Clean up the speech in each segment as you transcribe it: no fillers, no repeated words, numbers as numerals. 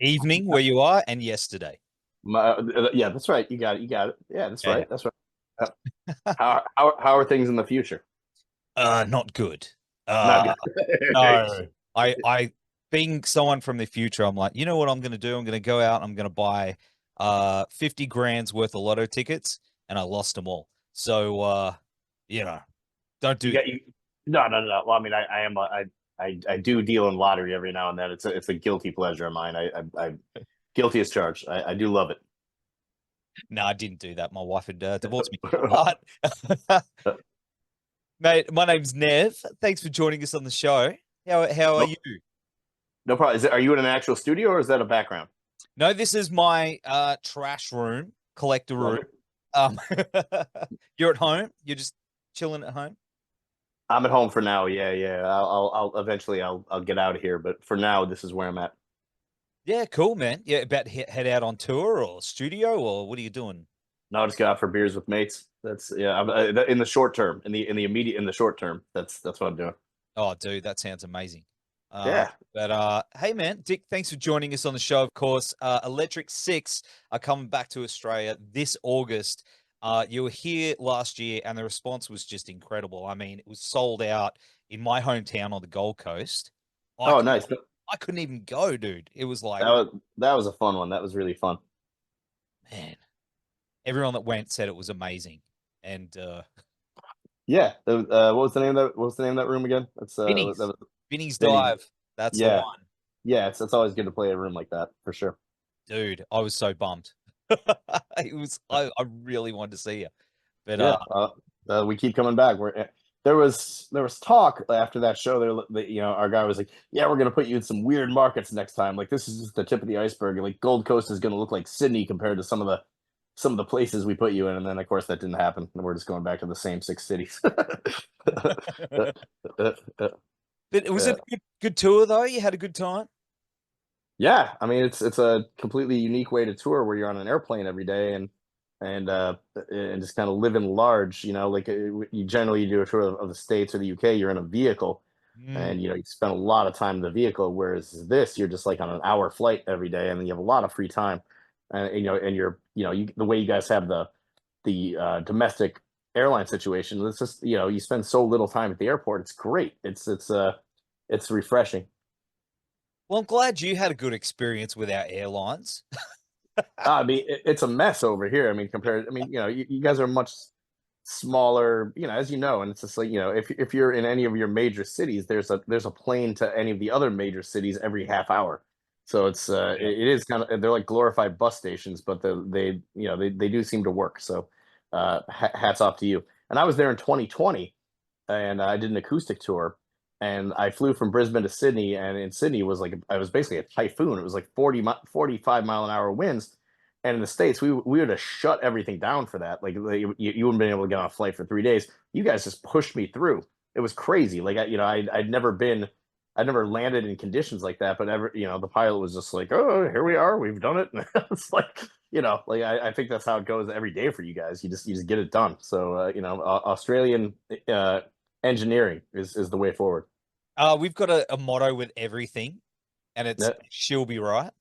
evening where you are and yesterday. Yeah, that's right. You got it. You got it. Yeah, that's Yeah, yeah. right. That's right. Uh, how are things in the future? Not good. Not Uh, good. no. I being someone from the future, I'm like, you know what I'm gonna do? I'm gonna go out, I'm gonna buy 50 grand's worth of lotto tickets, and I lost them all. So you know, don't You do that. got you. No, no, no, no. Well, I mean, I am. I do deal in lottery every now and then. It's a guilty pleasure of mine. I guilty as charged. I do love it. No, I didn't do that. My wife had divorced me. But mate, my name's Nev. Thanks for joining us on the show. How are No, you? no problem. Are you in an actual studio or is that a background? No, this is my trash room, collector Love room. it. Um, you're at home. You're just chilling at home. I'm at home for now. Yeah, yeah. I'll eventually I'll get out of here, but for now, this is where I'm at. Yeah, cool, man. Yeah, about to head out on tour or studio or what are you doing? No, I'll just get out for beers with mates. That's yeah. In the short term, in the short term, that's what I'm doing. Oh, dude, that sounds amazing. Yeah. But hey, man, Dick, thanks for joining us on the show. Of course, electricsix are coming back to Australia this August. You were here last year, and the response was just incredible. I mean, it was sold out in my hometown on the Gold Coast. I Oh, couldn't, nice. I couldn't even go, dude. It was like, That was a fun one. That was really fun. man, everyone that went said it was amazing. And Yeah. What was the name of that? What was the name of that room again? That Vinny's, was Vinny's Vinny's. Dive, that's the Yeah. one. Yeah. It's always good to play a room like that for sure. Dude, I was so bummed. It was I really wanted to see you. But Yeah. We keep coming back. There was talk after that show. Our guy was like, "Yeah, we're gonna put you in some weird markets next time. Like this is just the tip of the iceberg. Like Gold Coast is gonna look like Sydney compared to some of the places we put you in." And then of course that didn't happen. And we're just going back to the same six cities. but was it a good tour though? You had a good time? Yeah, I mean it's a completely unique way to tour where you're on an airplane every day and just kind of live in large. Like you generally do a tour of the States or the UK, you're in a vehicle Mm. and you spend a lot of time in the vehicle. Whereas this, you're just like on an hour flight every day, and you have a lot of free time. And you're the way you guys have the domestic airline situation. It's just you spend so little time at the airport. It's great. It's refreshing. Well, I'm glad you had a good experience with our airlines. I mean, it's a mess over here. I mean, compared, I mean, you guys are much smaller, as you know, and it's just like, if you're in any of your major cities, there's a plane to any of the other major cities every half hour. So Yeah. it is kind of they're like glorified bus stations, but they do seem to work. So hats off to you. And I was there in 2020, and I did an acoustic tour, and I flew from Brisbane to Sydney, and in Sydney was like I was basically a typhoon. It was like 45 mile an hour winds, and in the States we would have shut everything down for that. Like you wouldn't been able to get on a flight for 3 days. You guys just pushed me through. It was crazy. Like I'd never landed in conditions like that, but the pilot was just like, "Oh, here we are, we've done it." It's like, like I think that's how it goes every day for you guys. You just get it done. So Australian uh, engineering is the way forward. We've got a motto with everything, and it's Yeah. she'll be right.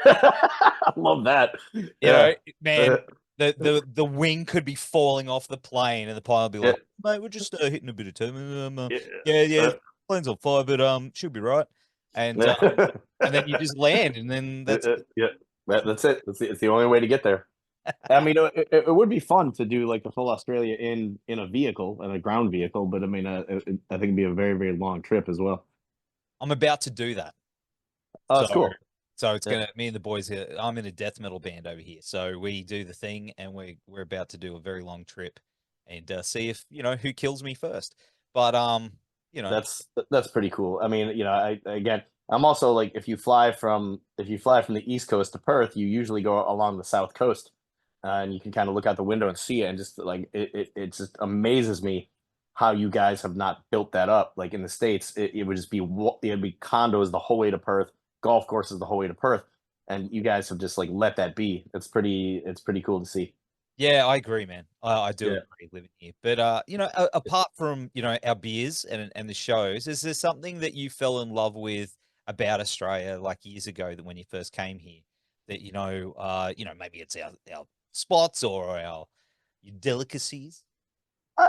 I love that. You know, Yeah. man, the wing could be falling off the plane, and the pilot will be Yeah. like, "Mate, we're just hitting a bit of time. Yeah. Yeah, yeah, Uh, plane's on fire, but she'll be right." And and then you just land, and then that's yeah. That's it. It's the only way to get there. I mean, it would be fun to do like the full Australia in a vehicle, in a ground vehicle, but I mean, I think it'd be a very, very long trip as well. I'm about to do that. Oh, So that's cool. so it's Yeah. gonna me and the boys here. I'm in a death metal band over here, so we do the thing, and we're about to do a very long trip and see if who kills me first. But you know, That's pretty cool. I mean, again, I'm also like if you fly from the East Coast to Perth, you usually go along the South Coast, and you can kind of look out the window and see it, and just like it just amazes me how you guys have not built that up. Like in the States, it would just be it'd be condos the whole way to Perth, golf courses the whole way to Perth, and you guys have just like let that be. It's pretty cool to see. yeah, I agree, man. I do Yeah. agree living here. But apart from our beers and the shows, is there something that you fell in love with about Australia like years ago that when you first came here that maybe it's our spots or our delicacies?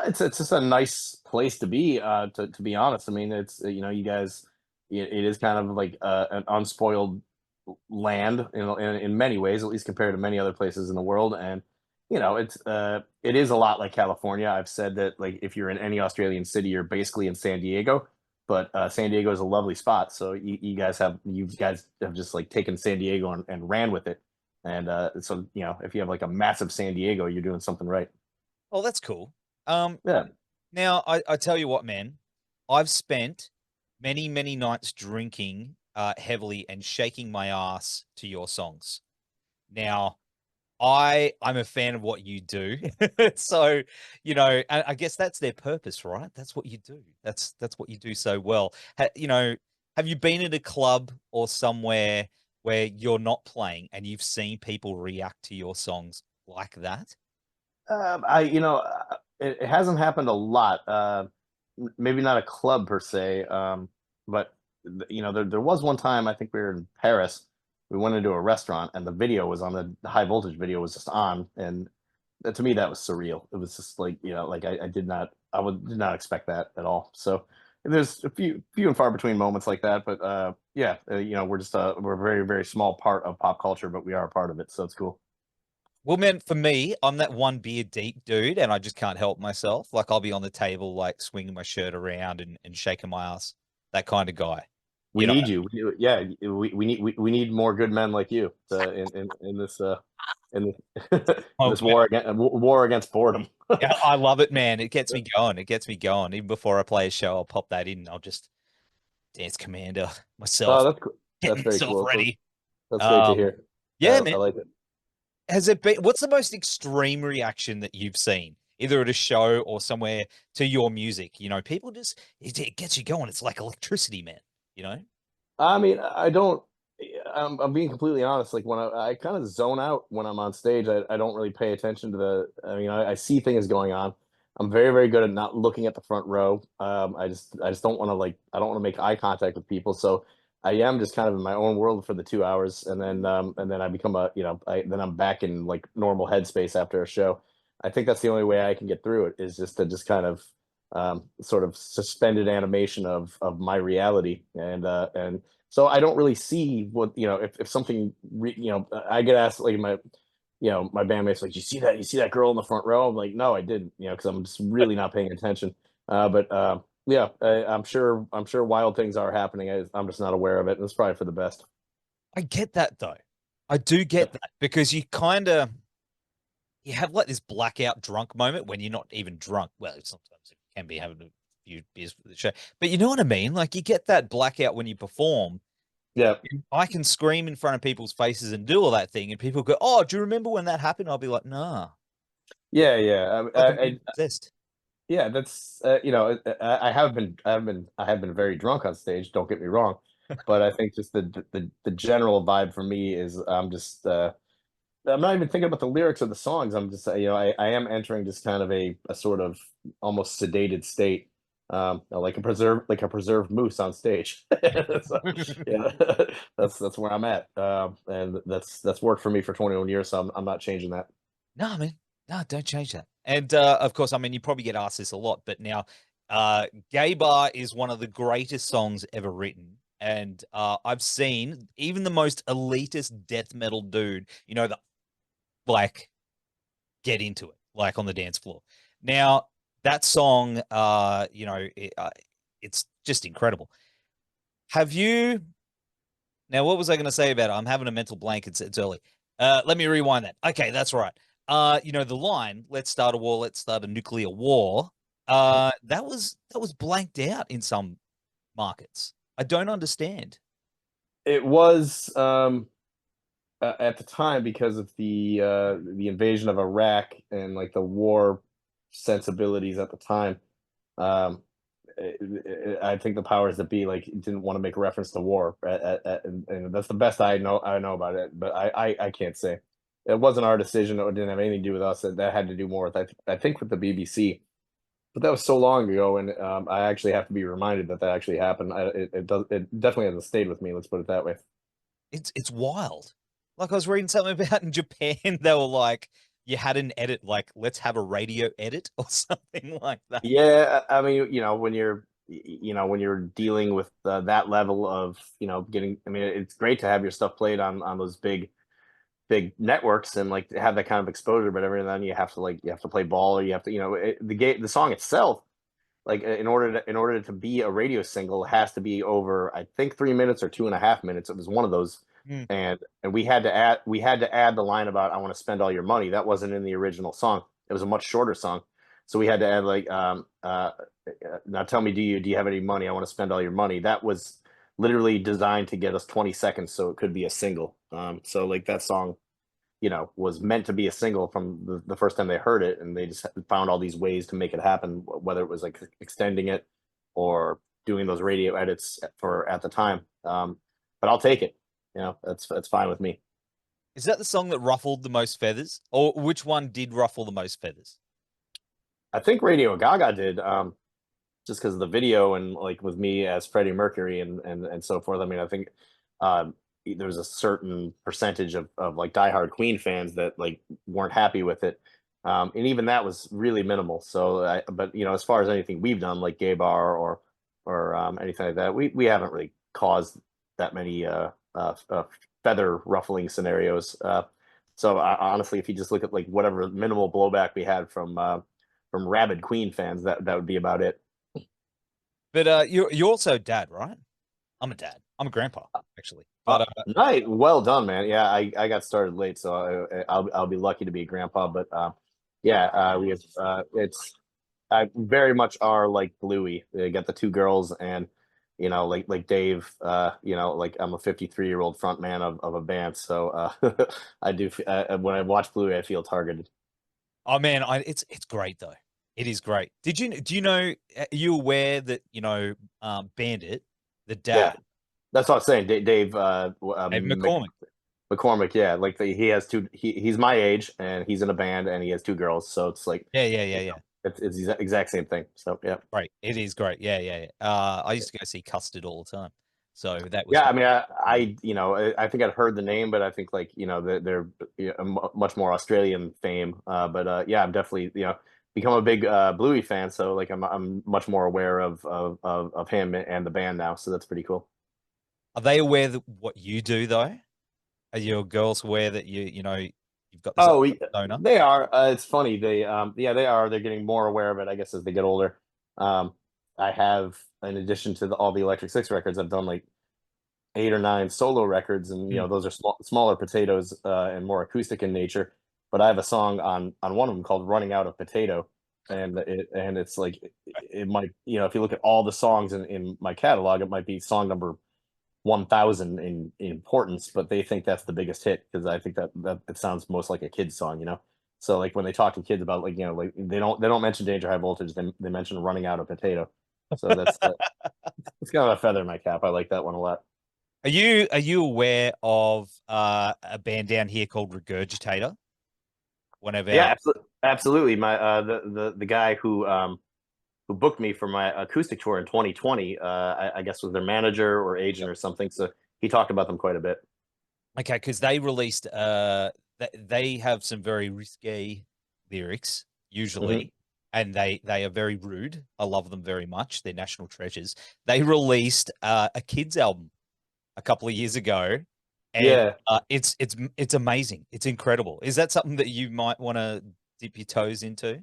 It's just a nice place to be. To be honest, I mean, it's you guys, it is kind of like an unspoiled land, in many ways, at least compared to many other places in the world. And it is a lot like California. I've said that, like, if you're in any Australian city, you're basically in San Diego. But San Diego is a lovely spot, so you guys have just like taken San Diego and ran with it. And so if you have like a massive San Diego, you're doing something right. Oh, that's cool. Um, Yeah. Now, I tell you what, man, I've spent many, many nights drinking heavily and shaking my ass to your songs. Now, I'm a fan of what you do. So, I guess that's their purpose, right? That's what you do. That's what you do so well. Have you been at a club or somewhere where you're not playing and you've seen people react to your songs like that? It hasn't happened a lot. Maybe not a club per se, but there was one time, I think we were in Paris. We went into a restaurant and the video was on, the high voltage video was just on, and to me that was surreal. It was just like, like did not expect that at all. So there's a few and far between moments like that, but yeah, we're a very, very small part of pop culture, but we are a part of it, so it's cool. Well, man, for me, I'm that one beer deep dude, and I just can't help myself. Like I'll be on the table, like swinging my shirt around and shaking my ass. That kind of guy. We You know, need you. Yeah, we need more good men like you, in this in this, in oh, this war against boredom. yeah, I love it, man. It gets me going. It gets me going. Even before I play a show, I'll pop that in. I'll just dance commander Oh, myself, that's cool. getting That's very myself cool. ready. That's great to Um, hear. yeah, man. I like it. Has it been? What's the most extreme reaction that you've seen, either at a show or somewhere, to your music? People just it gets you going. It's like electricity, man. You know. I mean, I don't. I'm being completely honest. Like, when I kind of zone out when I'm on stage, I don't really pay attention to the. I mean, I see things going on. I'm very, very good at not looking at the front row. I just don't want to, like, I don't want to make eye contact with people. So I am just kind of in my own world for the 2 hours, and then I become then I'm back in like normal headspace after a show. I think that's the only way I can get through it, is just to just kind of sort of suspended animation of my reality. And so I don't really see what, if something I get asked, like, my bandmates, like, you see that girl in the front row? I'm like, no, I didn't, because I'm just really not paying attention. But yeah, I'm sure wild things are happening. I'm just not aware of it, and it's probably for the best. I get that though. I do get that because you have like this blackout drunk moment when you're not even drunk. Well, sometimes it can be having a few beers for the show, but you know what I mean? Like you get that blackout when you perform. Yeah, I can scream in front of people's faces and do all that thing, and people go, "Oh, do you remember when that happened?" I'll be like, "Nah, yeah, yeah. I didn't even exist." Yeah, that's I have been very drunk on stage. Don't get me wrong, but I think just the general vibe for me is, I'm not even thinking about the lyrics of the songs. I'm just, I am entering just kind of a sort of almost sedated state, like a preserved moose on stage. So, yeah, that's where I'm at, and that's worked for me for 21 years. So I'm not changing that. No, man, no, don't change that. And of course, I mean, you probably get asked this a lot, but now, "Gay Bar" is one of the greatest songs ever written. And I've seen even the most elitist death metal dude, the like get into it, like on the dance floor. Now, that song, it's just incredible. Have you Now, what was I going to say about it? I'm having a mental blank. It's early. Let me rewind that. Okay, that's right. The line, "Let's start a war, let's start a nuclear war." That was blanked out in some markets. I don't understand. It was, at the time, because of the invasion of Iraq and like the war sensibilities at the time. Um, I think the powers that be, like, didn't want to make reference to war, and that's the best I know about it. But I can't say it wasn't our decision, or it didn't have anything to do with us. That had to do more with, I think, with the BBC. But that was so long ago, and I actually have to be reminded that that actually happened. It definitely hasn't stayed with me. Let's put it that way. It's wild. Like I was reading something about in Japan, they were like, you had an edit, like let's have a radio edit or something like that. Yeah, I mean, when you're dealing with that level of, getting, I mean, it's great to have your stuff played on those big networks and like have that kind of exposure, but every now and then you have to play ball, or you have to, the song itself, like in order to be a radio single, it has to be over, I think, 3 minutes or 2.5 minutes. It was one of those, Mm. and we had to add the line about "I want to spend all your money." That wasn't in the original song. It was a much shorter song, so we had to add like, "Now tell me, do you have any money? I want to spend all your money." That was literally designed to get us 20 seconds, so it could be a single. So like that song, was meant to be a single from the first time they heard it, and they just found all these ways to make it happen, whether it was like extending it or doing those radio edits for at the time. But I'll take it. That's fine with me. Is that the song that ruffled the most feathers, or which one did ruffle the most feathers? I think Radio Gaga did, just because of the video and like with me as Freddie Mercury and so forth. I mean, I think um, there's a certain percentage of like diehard Queen fans that like weren't happy with it, and even that was really minimal. So, but as far as anything we've done, like Gay Bar or anything like that, we haven't really caused that many feather ruffling scenarios. So honestly, if you just look at like whatever minimal blowback we had from rabid Queen fans, that would be about it. But you're also a dad, right? I'm a dad. I'm a grandpa, actually. But Right, well done, man. Yeah, I got started late, so I'll be lucky to be a grandpa. But yeah, we have it's I very much are like Bluey. They got the two girls, and like Dave. Like I'm a 53-year-old front man of a band, so I do. When I watch Bluey, I feel targeted. oh man, it's great though. It is great. Do you know? Are you aware that Bandit, the Yeah, dad, that's what I'm saying. Dave Dave McCormick? McCormick. Yeah, like he has two. He's my age, and he's in a band, and he has two girls. So it's like Yeah, yeah, yeah, yeah. it's the exact same thing. So yeah. Great. It is great. Yeah, yeah, yeah. I used to go see Custard all the time, so that was Yeah, I great. mean, I think I'd heard the name, but I think like they're much more Australian fame. But yeah, I'm definitely become a big Bluey fan, so like I'm much more aware of him and the band now. So that's pretty cool. Are they aware that what you do though? Are your girls aware that you've got this Oh, persona? they are. It's funny. Yeah, they are. They're getting more aware of it, I guess, as they get older. Um, I have, in addition to all the Electric Six records, I've done like 8 or 9 solo records, and Mm. those are smaller potatoes and more acoustic in nature. But I have a song on one of them called "Running Out of Potato," and it's like it might, if you look at all the songs in my catalog, it might be song number 1,000 in importance, but they think that's the biggest hit because I think that it sounds most like a kid's song. So like when they talk to kids about, like, like they don't mention Danger High Voltage, they mention Running Out of Potato. So that's it's kind of a feather in my cap. I like that one a lot. Are you aware of a band down here called Regurgitator? One of Yeah, our absolutely. My the guy who booked me for my acoustic tour in 2020, I guess was their manager or agent or something. So he talked about them quite a bit. Okay, because they released they have some very risque lyrics Hmm. usually, and they are very rude. I love them very much. They're national treasures. They released a kids album a couple of years ago, and Yeah, it's amazing. It's incredible. Is that something that you might want to dip your toes into?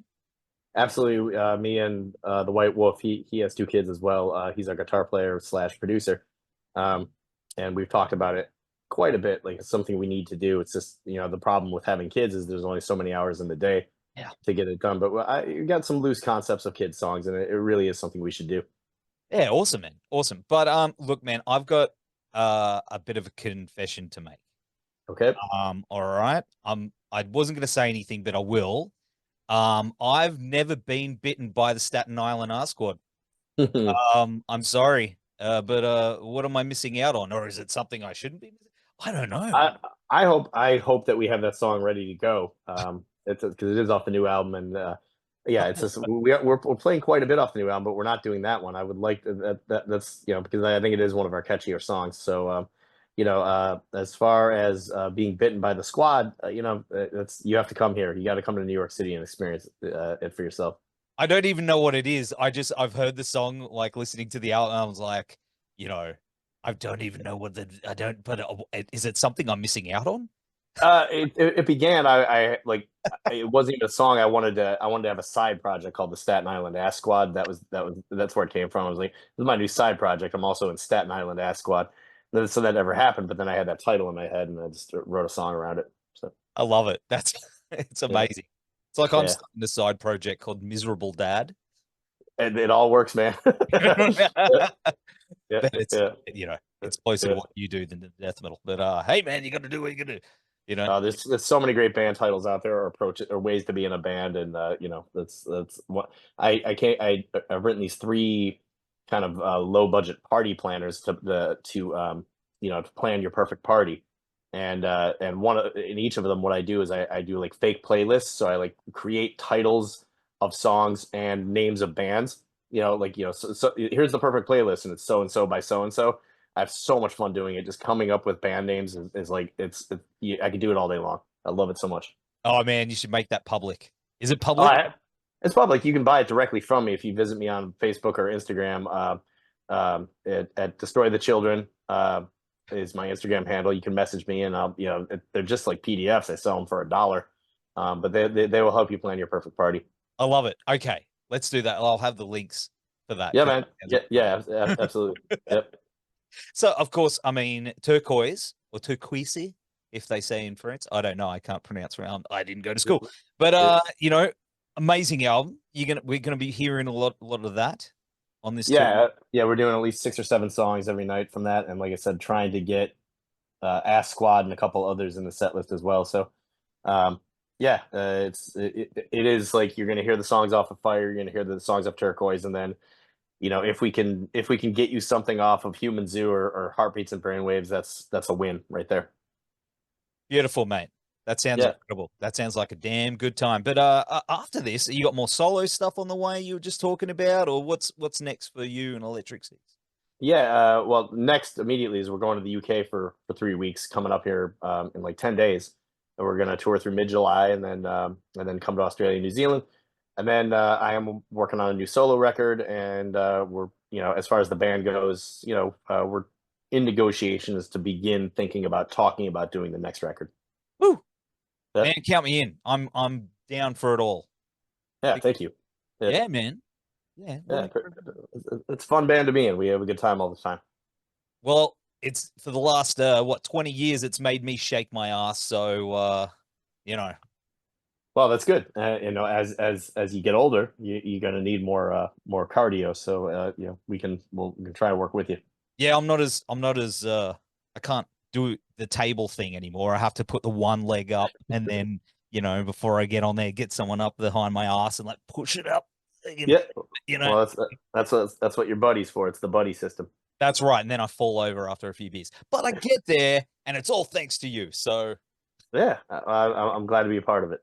absolutely. Me and the White Wolf. He has two kids as well. He's our guitar player slash producer, um, and we've talked about it quite a bit. Like it's something we need to do. It's just the problem with having kids is there's only so many hours in the day Yeah. to get it done. But I got some loose concepts of kids songs, and it really is something we should do. Yeah, awesome, man. Awesome. But look, man, I've got a bit of a confession to make. Okay. All right. I wasn't gonna say anything, but I will. I've never been bitten by the Staten Island Ass Squad. I'm sorry. But what am I missing out on? Or is it something I shouldn't be missing? I don't know. I hope that we have that song ready to go. It's because it is off the new album, and Yeah, it's just we're playing quite a bit off the new album, but we're not doing that one. I would like that's because I think it is one of our catchier songs. So as far as being bitten by the squad, that's you have to come here. You got to come to New York City and experience it for yourself. I don't even know what it is. I've heard the song, like listening to the album. I was like, I don't even know what I don't. But is it something I'm missing out on? It began. I like it wasn't even a song. I wanted to have a side project called the Staten Island Ass Squad. That's where it came from. I was like, this is my new side project. I'm also in Staten Island Ass Squad. So that never happened. But then I had that title in my head, and I just wrote a song around it. So I love it. It's yeah, amazing. It's like I'm yeah. starting a side project called Miserable Dad. It all works, man. Yeah, But it's yeah, it's closer to yeah. what you do than the death metal. But hey man, you got to do what you got to do. There's so many great band titles out there, or approach or ways to be in a band, and that's what I've written these three kind of low budget party planners to plan your perfect party, and in each of them, what I do is I do like fake playlists, so I like create titles of songs and names of bands, so here's the perfect playlist, and it's so and so by so and so. I have so much fun doing it. Just coming up with band names is like I could do it all day long. I love it so much. Oh man, you should make that public. Is it Oh, public? it's public. You can buy it directly from me if you visit me on Facebook or Instagram. At Destroy the Children is my Instagram handle. You can message me, and they're just like PDFs. I sell them for $1, but they will help you plan your perfect party. I love it. Okay, let's do that. I'll have the links for that. Yeah, man. Yeah, absolutely. Yep. So, of course, I mean, turquoise or turquoise, if they say in France. I don't know. I can't pronounce around. I didn't go to school. But amazing album. We're gonna be hearing a lot of that on this tour. Yeah, we're doing at least 6 or 7 songs every night from that, and like I said, trying to get Ass Squad and a couple others in the set list as well. So, it is like you're gonna hear the songs off of Fire, you're gonna hear the songs of Turquoise, and then if we can get you something off of Human Zoo or Heartbeats and Brainwaves, that's a win right there. Beautiful, mate. That sounds incredible. That sounds like a damn good time. But after this, you got more solo stuff on the way you were just talking about, or what's next for you and electricsix? Yeah, well, next immediately is we're going to the UK for 3 weeks, coming up here in like 10 days, and we're going to tour through mid-July, and then come to Australia and New Zealand. And then I am working on a new solo record, and we're as far as the band goes, we're in negotiations to begin talking about doing the next record. Woo! Man, count me in. I'm down for it all. Yeah, thank you. Yeah, man. Yeah, it's a fun band to be in. We have a good time all the time. Well, it's for the last 20 years. It's made me shake my ass. So Well, that's good. As you get older, you're gonna need more cardio. So we'll try to work with you. Yeah, I'm not as I can't do the table thing anymore. I have to put the one leg up and then before I get on there, get someone up behind my ass and like push it up. Yeah, well, that's what your buddy's for. It's the buddy system. That's right. And then I fall over after a few beers, but I get there, and it's all thanks to you. So yeah, I'm glad to be a part of it.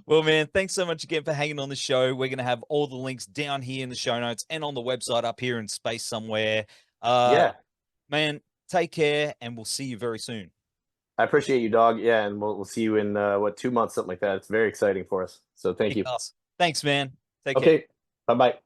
Well, man, thanks so much again for hanging on the show. We're going to have all the links down here in the show notes and on the website up here in space somewhere. Man, take care, and we'll see you very soon. I appreciate you, dog. Yeah, and we'll see you in 2 months, something like that. It's very exciting for us. So thank you. Thanks, man. Take care. Okay, bye-bye.